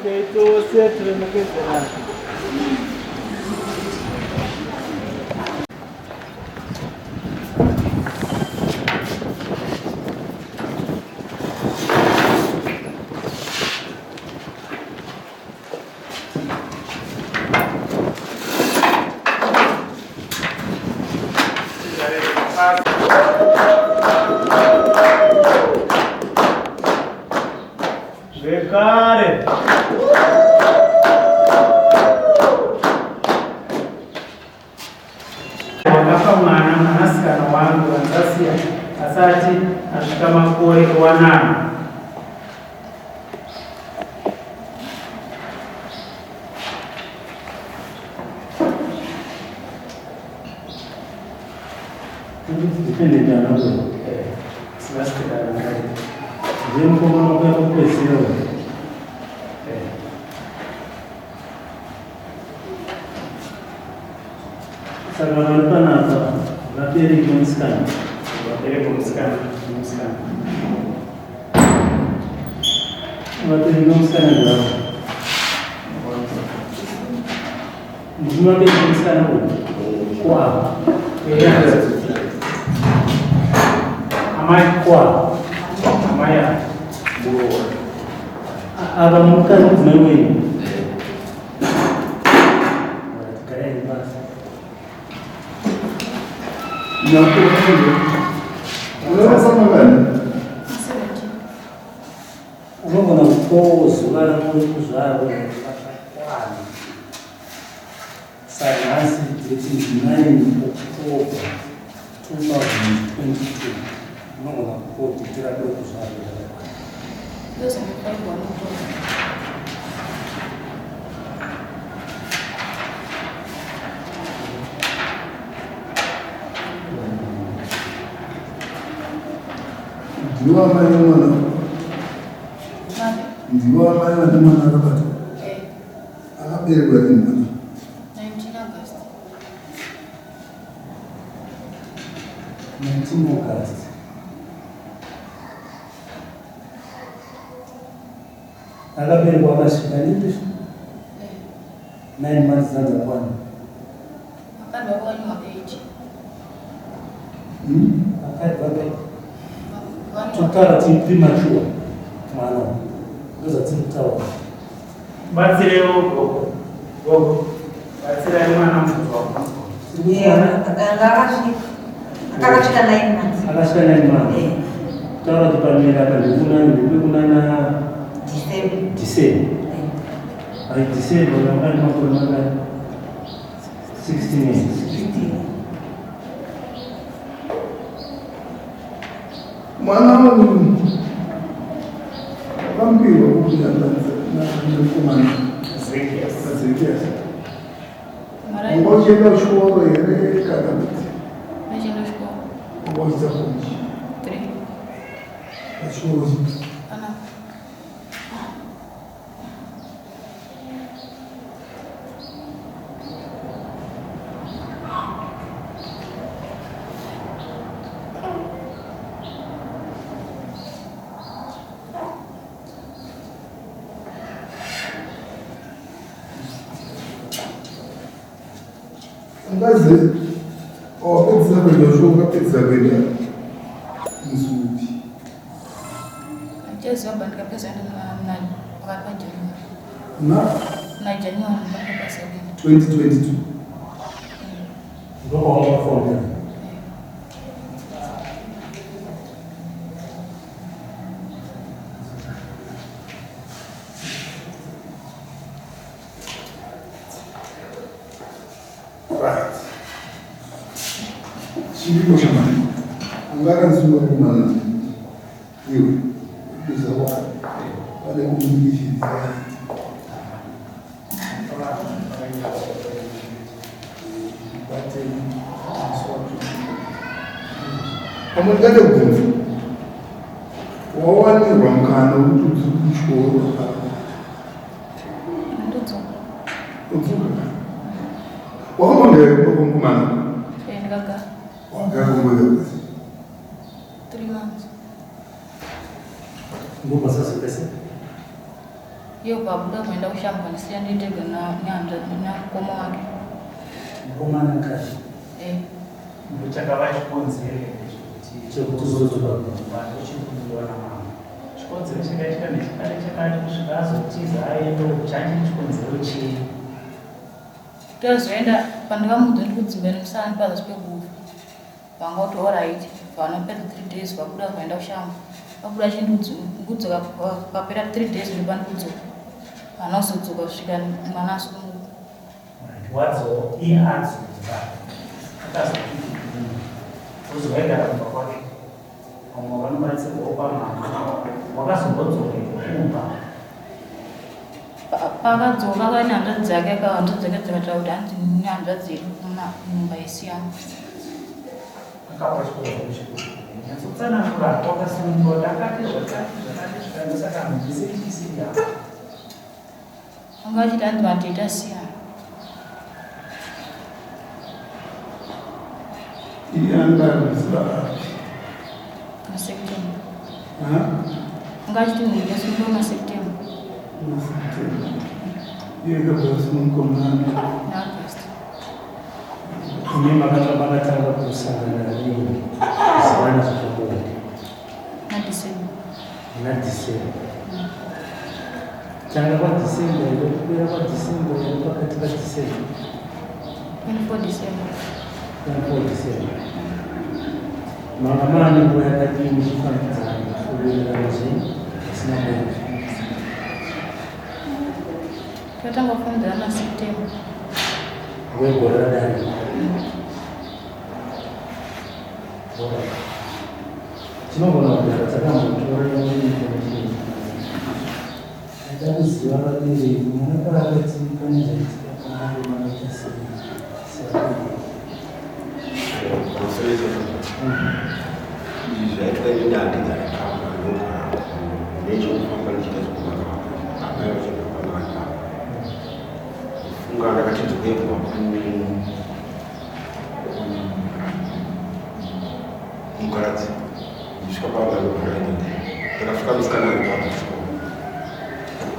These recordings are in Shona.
Itu terima kasih. Bekare. Wakapa mwana mwanasikana wangu wanzasiya asati ashika makore wanana dipende jana ko sibasika ngai jemu ko mama ko kwesiro Sabaran panata, laperi kumskan, laperi kumskan. Adalah. Semua kumskan aku. Kuah. Amai kuah. Amaya. Abang muka menuai. Não, não sama kan? Ano ko na pose, wala mo usar sa last 29 October 2022. Ano ko na po tira ko usar. Deus me perdoe. Ndiwa ambaye mwana ndiwa ambaye mwana akabata akaberwa rimwana 19 August 19 August akaberwa akasvika nini 9 months zanza kwana akadwa kwa 8 akadwa tutara premature mwana ndoza tsimtawa batsire gogo batsire mwana mutwa akakashika 9 months akashika 9 months tara tupamira kuna na December ai December ngani makolo ngani 16 years mwana wangu wakambiwa kuja na kumana Zekias ngoje ndio shule ile kada meje ndio shule ngoje zakuji 3 shule ana ngazi pizza kwenye pizza kwenye mzuri ajazo bandika pesa na wakati na Januari mpaka pesa 2022 ndio kwa phone Right. Sili ko siya man. Ang Vakaziva kumana iwe kuzawa vale kumudikidza amagade kubvunza wawanirwa mukana wekuti udziri kuchikoro udzoka wakamangaya kumana wagara kumweka 3 months. Ngupa sasa pesa? Hiyo babuda kwenda kushamba nisia nditega na nyanja na koma wake. Koma na kashi. Mchaka wa chikonzi chekutuzo baba. Vanhu chikuona mama. Chikonzi chakaita nechikale chakati kusvika azotiza aendo chanji chikonzero chii. Tozoenda pandingamudzo ndikudzimbira musana pazasi pekufa. Vangoti alright, vanopedza 3 days vabuda kuenda kushamba. Vabuda chindudzoka papera 3 days ndipani kudzoka. Vanozodzoka kusvika mwana asumuka. Wadzo iye adzoka. Akazoti uzowaigara kumba kwake. Vamwe vanobatsirwawo pamama. Wakazongodzoka kumba. Pakadzoka kane hanzvadzi dzake hanzvadzi dzake dzakataura kuti hanzi nehanzvadzi yedu nyumba yesiyana. Nyatsokusanangura wakasunungura takati zvakati saka mhisi ichisiya. Angachiti hanzi mateta siyana. iyandarizva September. Angachiti ndingesunungura maSeptember. yekabvasununkomana August. Ine makatanga kusangana nini zivana zvakakura Na December. na December. Tanga kwa December ile kupera kwa December ile pakati pa December 24 December. 24 December. Makamani kwa yakadini chifanizana kulela nje sina mbele. Tatanga kufundira na September. Wegora dali. Bora. Tinogona kugara takambotora imwe information. Ndakuziva vaviri mwana paakati pane zvaitika panavo vanoita sei. Zvaitwa nedande dzakakamba inogara nechekufamba nichita zvekuvaaaaa funga ndakatidzokerwa mukaradzi ndisvika pavanoharainende ndakasvika musikana ari pakuchikoro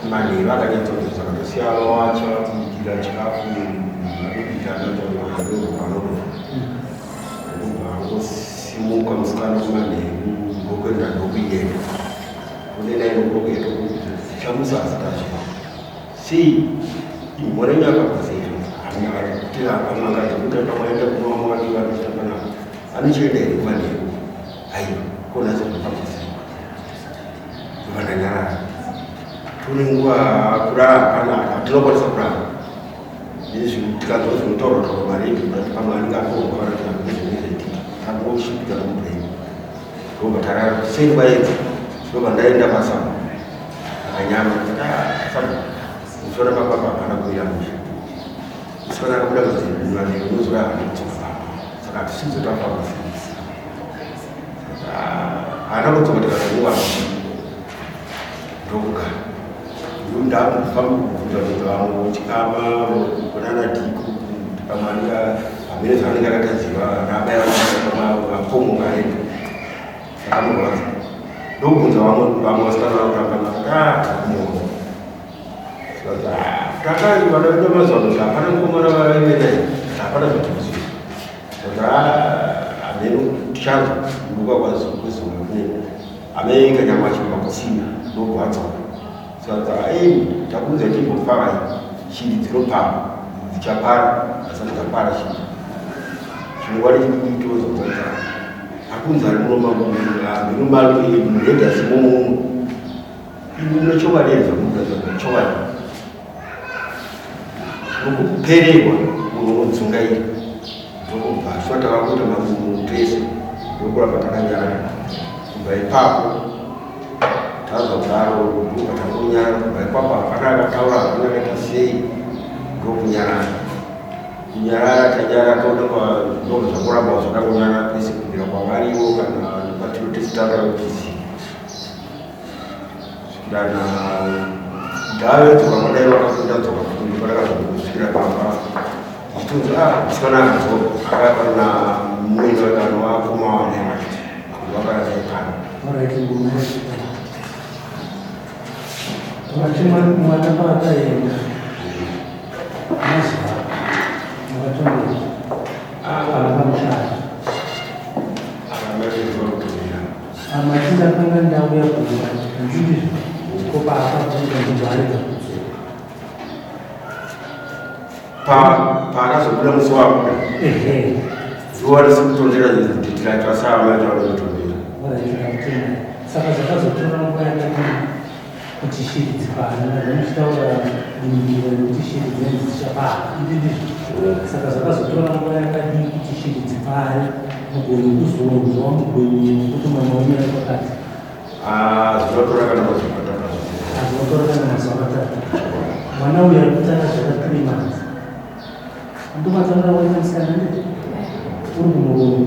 manheru akanyatsoza zvakatosiya wacha kuikira chikafu anosimuka musikana kumanheru ndokuenda ndokuyenda kunena inokoketo chamusasi tachika sei imhorenyaka kwasei amakatikutanga maenda kunwa mwadi vanochitambana anochienda here kumanheru aiwa konazopapasei vananyarara tune nguva kurara hapanaka tinokwanisa kurara izvi tikanzwa zvinotaurwa taura maredio kuti pamwe anenge atorwa vanatinazvinezveti angosvipika nomupenyu ndobva tarara sei kwaedza ndobva ndaenda pasama akanyama sama usona papapa hapana kuira musha usana akabuda kuzivanero unozora hana kutsoka saka tisizotafamba hana kutsoka tikazonguva ndokugara ndakufamba kubvunza vamwe chikama kunana dhiku pamwe hamene zvaanenge akatadziva rabaya vapomo aenda akamurwadza ndokubvunza vamwe vasikana vakutambana takumoa vanaenda mazano hapana mukomana vaienda hapana zvatuzi saka hamene tichanza nduka kwazokwezuva kune ameinga nyama achibva kusina ndobvatsoka saka takunze timbofara shiri dzinopara dzichapara asati dzapara shiri chingwari chikuitozobvonza akunze ari munomambinomali mureda simomuno inochovareza mudazachovara nokupererwa munhu unodzungaira ndokubva svatavakuita mamutese ndokuramba takanyarara kubva ipapo tazwa kudaro ndokunyarara kubva ipapo hapana akataura hakuna akaita sei ndokunyarara kunyarara tanyarara toonekwa ndongo zvakuramba zvakangonyarara pese kubvira kwavariwo kana patinotesitara kutisi dana Dawe tukamudai wakafunda dzoka kuti parakazosvikira pamba itunzi musikana akazoka akapana mumweni wakano wakoma wanema wakarazaipana mwana paakaenda mazuva makatonera akamushaya amatinda akanga ndauya kuva nzindizvo kopa akakuita ndibharika paakazobuda musi wako zuva risikutonzera kuti tiratwasaamaitaurotondera saka zvakazotora nguva yakadii kuti shiri dzipana nazomuchitaura mumiro yekuti shiri dzenzi dzichapara ndizvo saka zvakazotora nguva yakadii kuti shiri dzipare mugoni kuzonzwa mugoni wekuti mwana wenyu ari pakati zvinotora kana mazuva matatu zvinotora kana mazuva matatu mwana uyu ari kutanga zvaka 3 months ndomatanga waita musikana ndii uri kumuromo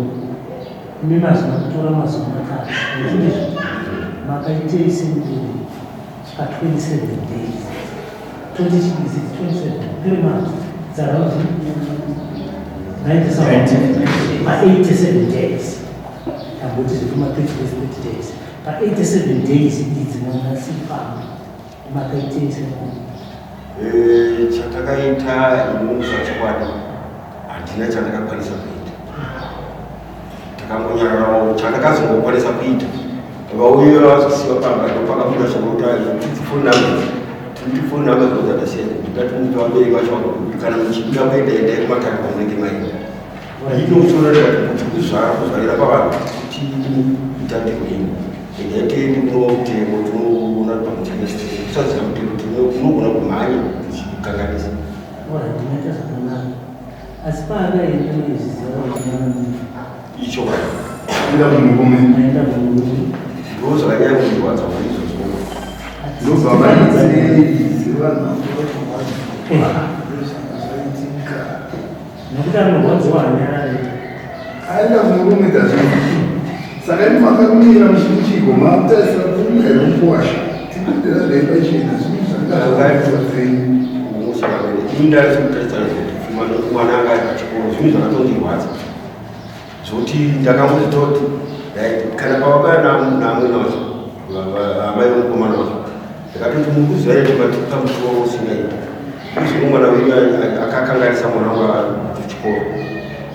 mimazvina kutora mazuva matatu ndizvo makaitei sendiri pa 27 days 27 3 months it's around 87 days about zvekuma 30 days pa 87 days idzi mwanasifamba makaitei sendiri chatakaita inonzva chokwadi handina chandakakwanisa kuita takangonyararawo chandakazongokwanisa kuita vauya vazosiwa pamba ndopakabuda zvakoti namba dzakasiyana ndikati vabereki vacho kana muchibuda kuendaenda kumatari kwamunenge maenda inosorera kuti kuzvarira pavanhu kuti itate kudini endaitendi kunotemo tinoona pamuchaisaziva mutemo tinogona kumhanya tichikanganisa ndinoita zvakanaka asi paakaenda icho enda kumurume aenda kumurume ndozvakanyanya kundirwadza izvozvo nekuti anorwadziwa hanyara aenda kumurume kazvinji saka imi makakumira muchimuchiko makutarisa kumero mukuwasha tinotera ndaipachena zvinhu zvakaaaiei mwana anga ari pachikoro zvinhu zvakatondirwadza zvokuti ndakambototi kana pavakaya naamweni wacho amai vomukomana wacho ndakatoti mukuziva ere timatipa musoro usingaita izvino mwana wenyu akakanganisa mwana wangu kuchikoro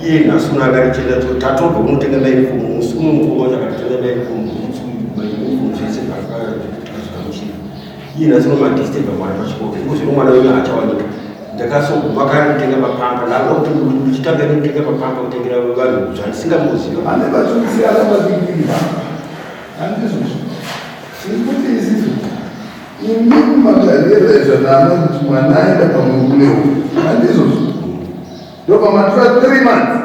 iye nhasi uno akarichenda tatobva unotenga mainifomu musi uno mukoma wacho akatotenga mainifomu zvese zvakamuchira iye nhasi uno madisitebva mwana pachikoro izvino mwana wenyu hachawanika ndakasoguma kanitenga mapamba ndakuti ndichitanga nditenga mapamba kutengera vanhu zvandisingamuziva ane vachokusiyana vazvikira handizvozvo zvekuti izizvo imi makarerezva nana kuti mwana aenda pamurume uyu handizvozvo ndopamatora 3 months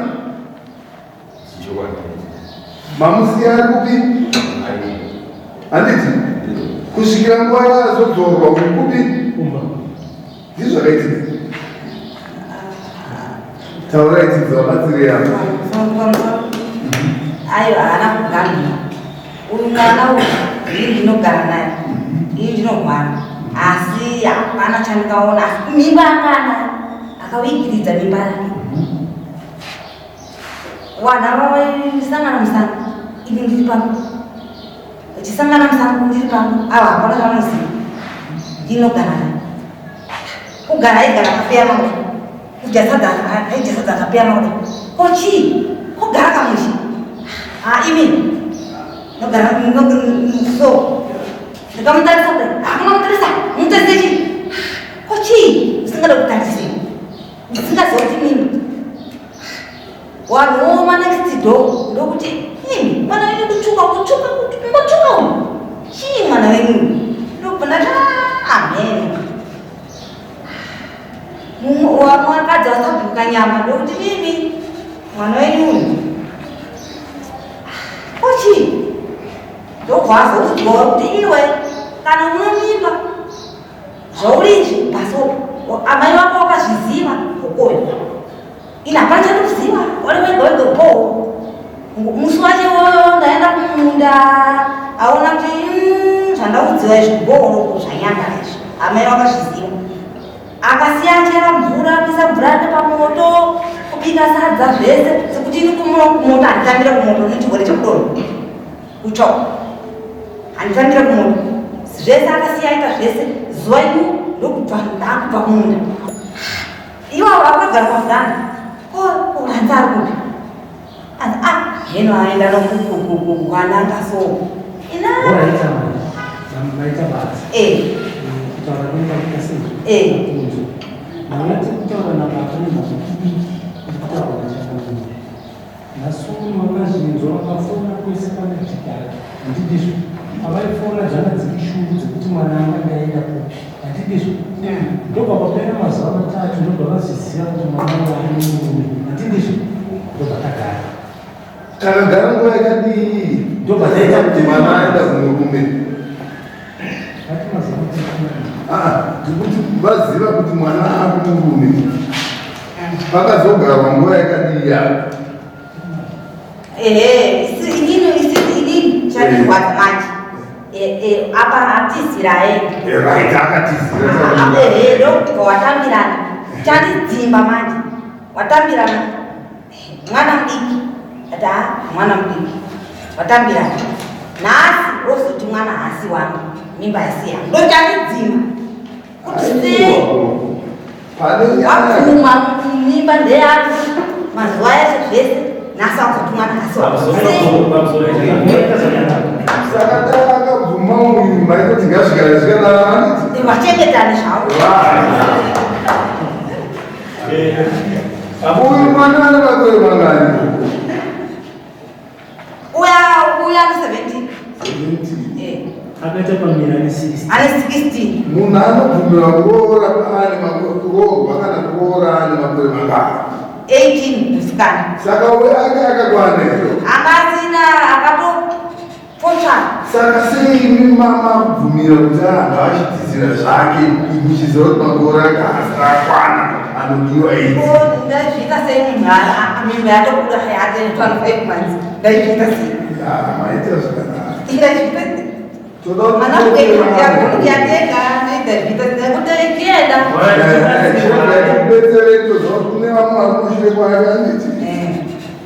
mamusiya ari kupi handiti kusvikira nguva yazodzorwa kukupi ndizvakaitika taurai tidzavabatsiri yavo ayo haana kuganira uyu mwana uyu ii ndinogara naye ii ndinorwara asi hapana chandikaona asi mimba akana akawikiridza mimba yake wana vaisangana musango ini ndiri pano ichisangana musango ndiri pano ava hapana zvanoziva ndinogara naye kugara aigara akapeya mamwe kujasadza akapeya mamwe kochii kugara kamushi imi nogara so ndikamutarisa kudai akunomutarisa mutarisa chii kochii usingada kutarisei ndisingaziva kuti mimi wanhoma next door ndokuti imi mwana wenyu kutsvuka kungotsvuka umu chii mwana wenyu ndokubva ndati amen wakadzi wasabhuka nyama ndokuti mimi mwana wenyu wazoudzwa kuti iwe kana une mimba zvaurichi pasopa amai vako vakazviziva ukoyo ina hapana chatoziva uri wega wega po musi wache ndaenda kumunda aona kuti zvandaudziva izvi bhooroko zvanyanga izvi amai vakazviziva akasiya achera mvura kuisa mvura yake pamoto kubika sadza zvese sekuti ini kumoto handitambira kumoto nechigore chekudoro kucho handitambira kumoto zvese akasiya aita zvese zuva ino ndokubva ndakubva kumunda iwavo vakagara pavhuranda hanzi ari kupi anzi heno aenda nokukwananga so maita basa kutaura kunoita sei maiti kutaura nababa nemazvikii kutaura nachakaviri nasuni wakazvinzwa wakafona kwese pane chigara handidizvo avaifona zvanga dziri shungu dzekuti mwana angandaenda kupi handidizvo ndobva papera mazuva matatu ndobva vazviziva kuti mwana wari murume handidizvo ndobva tagara takagara nguva yakadii ndobva taita kuti mwana aenda kumurume ndikuti vaziva kuti mwana ari murume vakazogarwa nguva yakadii yako inini chanirwadza manje apa hatizira right akatizira ndokuti watambirana chandidzimba manje watambirana mwana mudiki ati mwana mudiki watambirana nhasi wozoti mwana hasi wangu mimba isi yangu ndochandidzimba kuti wapfuma mimba ndeyako mazuva yacho zvese nhasi wakuzoti mwana hasi saka takabvuma muviri maitoti ngasvikara zvikanaa vachengetani zvavo uyu mwana ane makore mangani uya ane 17 akaita pamira ane 16 ane 16 munhu anobvumirwa kuroora kuroorwa kana kuroora ane makore mangani 18 musikana saka uyo ake akakwana iro akasina akatokotsvana saka sei mabvumira kuti anhu achidzidzira zvake muchiziva kuti makore ake hasi akwana anodiwa idzi ndazviita sei munhu mimba yatokuda yate 25 months ndazviita sei maita zvakanaka ndazviita anakuyateka ndazviita ndakutaikenda betsereto zvakune vamwe vakumushure kwake anditi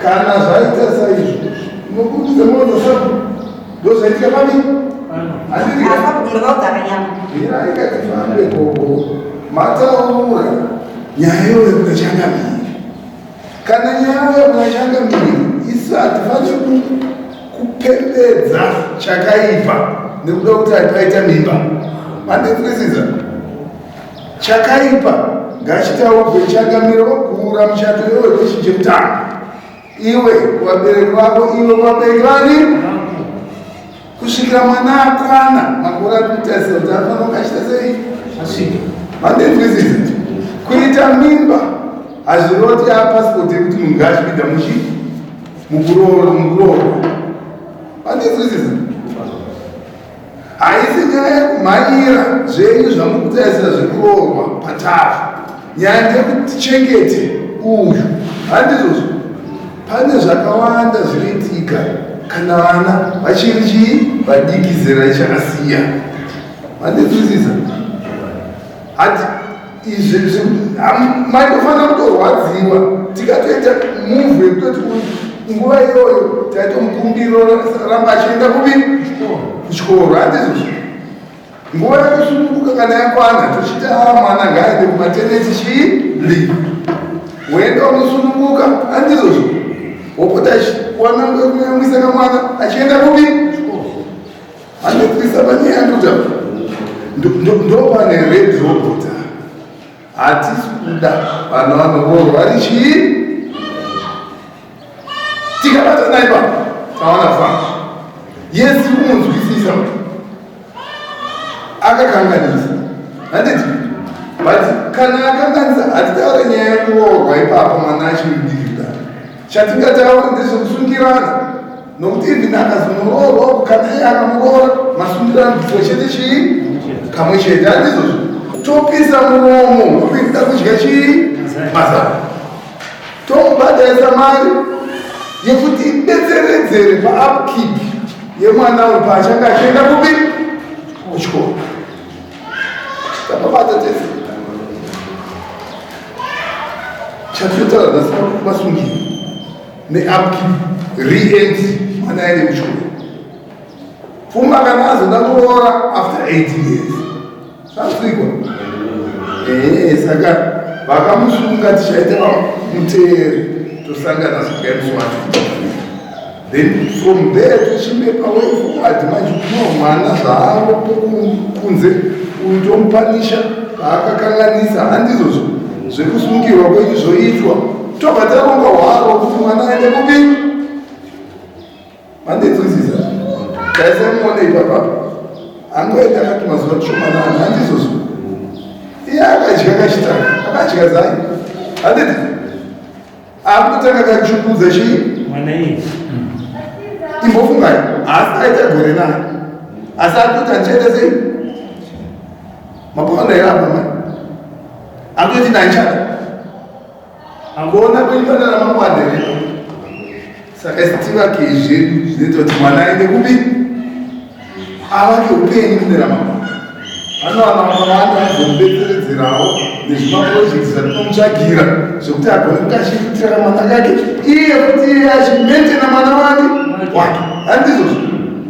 kana zvaita saizvo unokudidza mozosabu ndozvaitika pavii handitiaakundovagara nyama ira ikatifambe koko mataura nyaya yekuda changamiri kana nyaya yekuda changamiri isu hatifaniri kupembedza chakaipa nekuda kuti hatipaita mimba mandinzwisisa chakaipa ngachitaurwe changamiro kuura muchato iwe kwechinje mutano iwe vabereki vako iwe vabereki vani kusvikira mwana akwana makore akutarisa kuti afanira kachita sei asvika mandinzwisisa kuita mimba hazvinoti apasipoti yekuti munhu ngachipinda mukuroorwa mandinzwisisa haisi nyaya yekumhanyira zvenyu zvamukutarisira zvekuroorwa patafu nyaya ndeyekutichengete uyu handizvozvo pane zvakawanda zvinoitika kana vana vachiri chii vadiki zera richakasiya mandinzwisisa hati izvi maitofanira kutorwadziwa tikatoita muvhu yekutoti nguva iyoyo taitomukumbiro ramba achienda kuvi kuchikoro handizvozvo nguva yakusununguka kana yakwana tochita mwana ngaaende kumateneti chii uenda unosununguka handizvozvo wopota wana kuyamwisa kamwana achienda kuvi handikuisa panyaya ndoda ndopane red robota hatisi kuda vanhu vanoroorwa vari chii tikabata naipa tawana famba yesi kumunzwisisa akakanganisa handiti but kana akanganisa hatitaure nyaya yekuroorwa ipapo mwana achimudikida chatingataura ndezvekusungirana nokuti even akazonororwa kana iye akamuroora masundiranziso chete chii kamwe chete handizozvo topisa muromo kuinda kudya chii mazava tomubhadharisa mari yekuti ibetseredzere paupkeep yemwana uyu paachanga achienda kupi kuchikoro tapabata tese chatotaura nhasi vasungiri neupkeep re-entry mwana aende kuchikoro pfuma kana azoda kuroora after 8 years zvasikwa saka vakamusunga tichaita muteeri tosangana zvikaimuswati then from there tichimepa way forward manje kuno mwana zvaavo kunze uyu tomupanisha paakakanganisa handizozvo zvekusungirwa kwechizoitwa tobva taronga hwaro kuti mwana aende kupi mandinzwisisa taisamuone ipapa angoenda akati mazuva tishomanana handizozvo iye akadya kachitanga akadya zai handiti akutanga kachukudza chii mwana iyi imbofungai asi aita gore naye asi atoti andichaita sei mapaona irapa mai akutoti nandichada angoona kuifanana ramangwanere saka sitivake zvedu zvinoita kuti mwana aende kupi avake upenyu mune ramangwana anowana makawanda azomubetseredzerawo nezvimaprojekti zvatinomutsvagira zvokuti agone kuti achiitira mwana kake iye kuti iye achimentena mwana wake wake handizozvo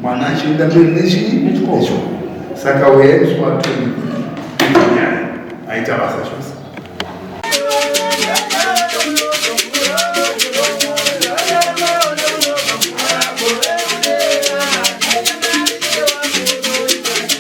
mwana achienda mberi nechii nechikoro saka weyaiswatoni aita basa